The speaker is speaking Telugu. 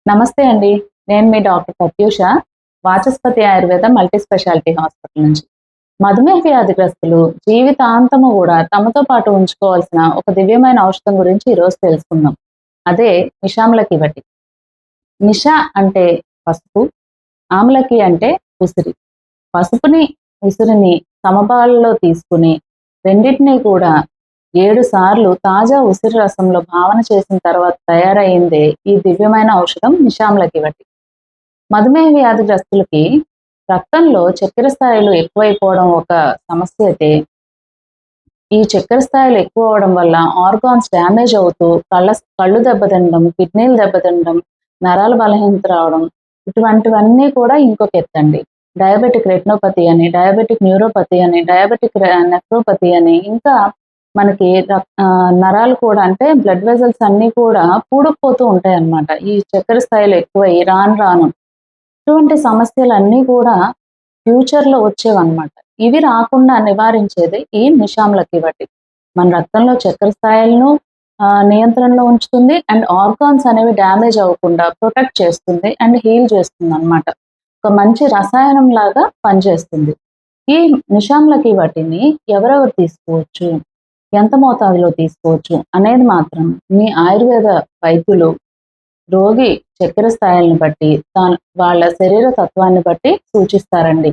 నమస్తే అండి. నేను మీ doctor Pratyusha. Vachaspati Ayurveda multi speciality hospital నుంచి. మధుమేహ వ్యాధిగ్రస్తులు జీవితాంతము గూడా తమతో పాటు ఉంచుకోవాల్సిన ఒక దివ్యమైన ఔషధం గురించి ఈరోజు తెలుసుకుందాం. అదే మిషామ్లకి వటి. మిష అంటే పసుపు, ఆమ్లకి అంటే ఉసిరి. పసుపుని, ఉసిరిని సమపాలలో తీసుకుని రెండిటిని కూడా 7 సార్లు తాజా ఉసిరి రసంలో భావన చేసిన తర్వాత తయారయిందే ఈ దివ్యమైన ఔషధం మిషామ్లకి వటి. మధుమేహ వ్యాధిగ్రస్తులకి రక్తంలో చక్కెర స్థాయిలు ఎక్కువైపోవడం ఒక సమస్య అయితే, ఈ చక్కెర స్థాయిలు ఎక్కువ అవ్వడం వల్ల ఆర్గాన్స్ డ్యామేజ్ అవుతూ కళ్ళు దెబ్బతినడం, కిడ్నీలు దెబ్బతినడం, నరాల బలహీనత రావడం, ఇటువంటివన్నీ కూడా ఇంకొక ఎత్తండి. డయాబెటిక్ రెటినోపతి అని, డయాబెటిక్ న్యూరోపతి అని, డయాబెటిక్ నెఫ్రోపతి అని, ఇంకా మనకి నరాలు కూడా అంటే బ్లడ్ వెజల్స్ అన్నీ కూడా పూడుకుపోతూ ఉంటాయన్నమాట. ఈ చక్కెర స్థాయిలు ఎక్కువయ్యి రాను రాను. ఇటువంటి సమస్యలన్నీ కూడా ఫ్యూచర్‌లో వచ్చేవన్నమాట. ఇవి రాకుండా నివారించేది ఈ మిషామ్లకి వటి. మన రక్తంలో చక్కెర స్థాయిలను నియంత్రణలో ఉంచుతుంది. అండ్ ఆర్గాన్స్ అనేవి డ్యామేజ్ అవ్వకుండా ప్రొటెక్ట్ చేస్తుంది. అండ్ హీల్ చేస్తుందన్నమాట. ఒక మంచి రసాయనం లాగా పనిచేస్తుంది. ఈ మిషామ్లకి వటిని ఎవరెవరు తీసుకోవచ్చు? ఎంత మోతాదులో తీసుకోవచ్చు? అనేది మాత్రం మీ ఆయుర్వేద వైద్యులు రోగి చక్కెర స్థాయిలను బట్టి, వాళ్ళ శరీర తత్వాన్ని బట్టి సూచిస్తారండి.